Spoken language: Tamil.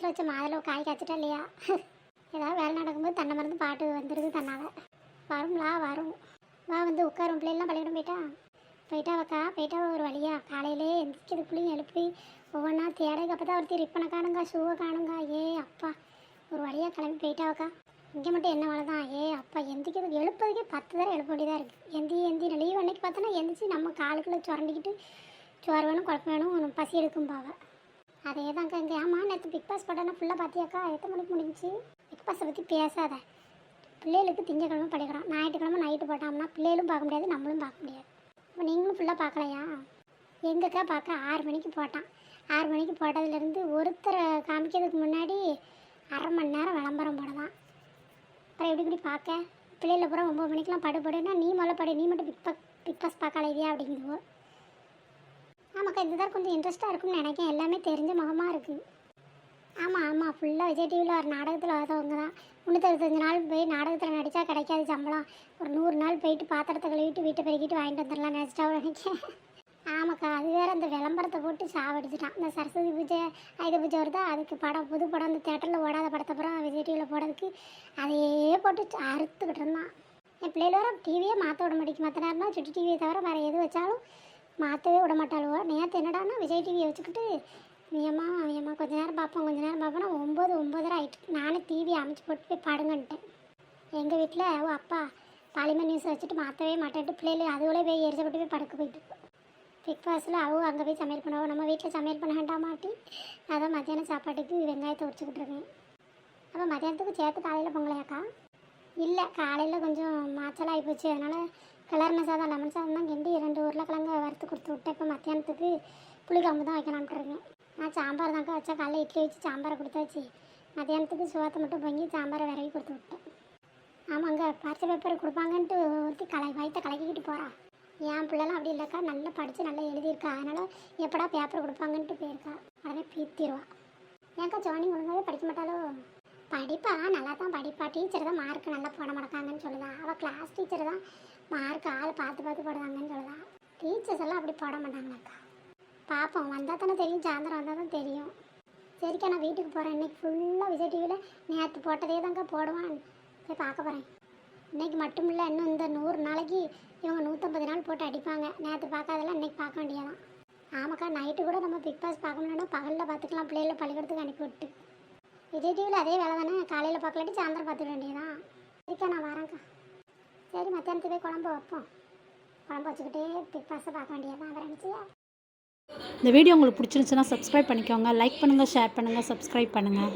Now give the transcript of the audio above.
மரத்தில் வச்ச மாதுளை காய் காய்ச்சிட்டா இல்லையா? ஏதாவது வேலை நடக்கும்போது தென்னை மருந்து பாட்டு வந்துடுது தன்னால். வரும்லா வரும். வா வந்து உட்காரும். பிள்ளைலாம் பள்ளியிடம் போயிட்டாவக்கா போயிட்டா ஒரு வழியா காலையிலே எந்திரிக்கிறதுக்குள்ளேயும் எழுப்பி ஒவ்வொன்றா தேடைக்கு அப்போ தான் ஒருத்தி ரிப்பனை காணுங்க, ஷூவை காணுங்க. ஏ அப்பா ஒரு வழியாக கிளம்பி போயிட்டாவக்கா. இங்கே மட்டும் என்ன வேலை தான். ஏ அப்பா எந்திரிக்கிறதுக்கு எழுப்பதுக்கே 10 தடவை எழுப்ப வேண்டியதாக இருக்குது. எந்தி லீவ் அன்னைக்கு பார்த்தோன்னா எந்திரிச்சு நம்ம காலுக்குள்ளே சுரண்டிக்கிட்டு சோறு வேணும் குழப்பம் வேணும் பசி எடுக்கும் பாவ. அதே தாங்க இங்கே. ஆமாம் நேற்று பிக் பாஸ் போட்டோன்னா ஃபுல்லாக பார்த்தியாக்கா? எத்தனை மணிக்கு முடிஞ்சிச்சு? பிக் பாஸை பற்றி பேசாத. பிள்ளைகளுக்கு திங்கக்கிழமை படிக்கிறோம், ஞாயிற்றுக்கிழமை நைட்டு போட்டோம்னா பிள்ளைகளும் பார்க்க முடியாது, நம்மளும் பார்க்க முடியாது. இப்போ நீங்களும் ஃபுல்லாக பார்க்கலையா? எங்கக்கா பார்க்க 6 மணிக்கு போட்டான். 6 மணிக்கு போட்டதுலேருந்து ஒருத்தரை காமிக்கிறதுக்கு முன்னாடி அரை மணி நேரம் விளம்பரம் போடலாம். அப்புறம் எப்படி இப்படி பார்க்க? பிள்ளைகள் பூரா 9 மணிக்கெலாம் படுன்னா நீ முதல்ல படு, நீ மட்டும் பிக் பாஸ் பார்க்கல இல்லையா அப்படிங்குது. ஆமாக்கா இதுதான் கொஞ்சம் இன்ட்ரெஸ்ட்டாக இருக்கும்னு நினைக்கிறேன். எல்லாமே தெரிஞ்ச முகமாக இருக்குது. ஆமாம் ஃபுல்லாக விஜய் டிவியில் ஒரு நாடகத்தில் வரவங்க தான். 365 நாள் போய் நாடகத்தில் நடித்தா கிடைக்காது சம்பளம். ஒரு 100 நாள் போயிட்டு பாத்திரத்தை கழுவிட்டு வீட்டை பெருக்கிட்டு வாங்கிட்டு வந்துடலாம் நினச்சிட்டா நினைக்கிறேன். ஆமாக்கா அது வேறு அந்த விளம்பரத்தை போட்டு சாவடிச்சிட்டான். இந்த சரஸ்வதி பூஜை ஆயுத பூஜை வருதா, அதுக்கு படம் புது படம் அந்த தேட்டரில் ஓடாத படத்தை அப்புறம் விஜய் டிவியில் போடுறதுக்கு அதையே போட்டு அறுத்துக்கிட்டு இருந்தான். என் பிள்ளைகள் வர டிவியே மாற்ற விட மாட்டேங்குது. மற்ற நேரம்னா சுட்டி டிவியை தவிர வேறு எது வச்சாலும் மாற்றவே விட மாட்டாளுவோ. நேற்று என்னடானா விஜய் டிவியை வச்சுக்கிட்டு ஏம்மா கொஞ்ச நேரம் பார்ப்பேன்னா 9:30 ஆகிட்டு. நானே டிவி அமைச்சு போட்டு போய் படுங்கன்ட்டேன். எங்கள் வீட்டில் அப்பா பாலிமர் நியூஸை வச்சுட்டு மாற்றவே மாட்டேன்ட்டு பிள்ளைகள் அதுவளே போய் எரிச்சப்பட்டு போய் படுக்க போயிட்டு பிக் பாஸில் அங்கே போய் சமையல் பண்ணுவோம். நம்ம வீட்டில் சமையல் பண்ண வேண்டாமாட்டி அதான் மத்தியானம் சாப்பாட்டுக்கு வெங்காயத்தை உரிச்சிக்கிட்டு இருக்கேன். அப்போ மத்தியானத்துக்கு சேர்த்து காலையில் பொங்கலையாக்கா? இல்லை காலையில் கொஞ்சம் மாச்சலாகி போச்சு, அதனால் கலர்ன சாதம் லெமன் சாதம் தான் கிண்டி 2 உருளைக்கிழங்கு வறுத்து கொடுத்து விட்டேன். இப்போ மத்தியானத்துக்கு புளிக்குழம்பு தான் வைக்கலான்ட்டு இருக்கேன். நான் சாம்பார் தான்க்கா வச்சா, காலையில் இட்லி வச்சு சாம்பாரை கொடுத்தாச்சு. மத்தியானத்துக்கு சோத்தை மட்டும் பொங்கி சாம்பாரை விரவி கொடுத்து விட்டேன். ஆமாங்க பரிசு பேப்பர் கொடுப்பாங்கன்ட்டு ஒருத்தி வயிற்றை கலக்கிக்கிட்டு போகிறா. என் பிள்ளைலாம் அப்படி இல்லைக்கா, நல்லா படித்து நல்லா எழுதியிருக்கா. அதனால் எப்படா பேப்பர் கொடுப்பாங்கன்ட்டு போயிருக்கா. உடனே பீத்திடுவா. ஏன்க்கா ஜோனி ஒழுங்காகவே படிக்க மாட்டாளோ? படிப்பா நல்லா தான் படிப்பா. டீச்சர் தான் மார்க் நல்லா போட மாட்டாங்கன்னு சொல்லுதா. அவள் கிளாஸ் டீச்சர் தான் மார்க் ஆள் பார்த்து போடுவாங்கன்னு சொல்லுதா. டீச்சர்ஸ் எல்லாம் அப்படி போட மாட்டாங்களாக்கா. பார்ப்போம், வந்தால் தானே தெரியும், சாயந்தரம் வந்தால் தான் தெரியும். சரிக்கா நான் வீட்டுக்கு போகிறேன். இன்றைக்கி ஃபுல்லாக விஜய் டிவியில் நேற்று போட்டதே தாங்க போடுவான், போய் பார்க்க போகிறேன். இன்றைக்கி மட்டும் இல்லை, இன்னும் இந்த 100 நாளைக்கு இவங்க 150 நாள் போட்டு அடிப்பாங்க. நேற்று பார்க்காதெல்லாம் இன்றைக்கி பார்க்க வேண்டியதான். ஆமாக்கா நைட்டு கூட நம்ம பிக் பாஸ் பார்க்க முடியலன்னா பகலில் பார்த்துக்கலாம், பிள்ளைகளை பள்ளிக்கூடத்துக்கு அனுப்பி விட்டு. விஜய் டிவியில் அதே வேலை தானே, காலையில் பார்க்கலாட்டி சாயந்தரம் பார்த்துக்க வேண்டியதான். சரிக்கா நான் வரேன்க்கா. சரி மத்தியானத்துக்கு போய் குழம்பு வைப்போம். குழம்பு வச்சுக்கிட்டே பிக் பாஸை பார்க்க வேண்டியதான். வேறு நினச்சியா? இந்த வீடியோ உங்களுக்கு பிடிச்சிருந்துச்சுன்னா சப்ஸ்கிரைப் பண்ணிக்கோங்க. லைக் பண்ணுங்கள், ஷேர் பண்ணுங்கள், சப்ஸ்கிரைப் பண்ணுங்கள்.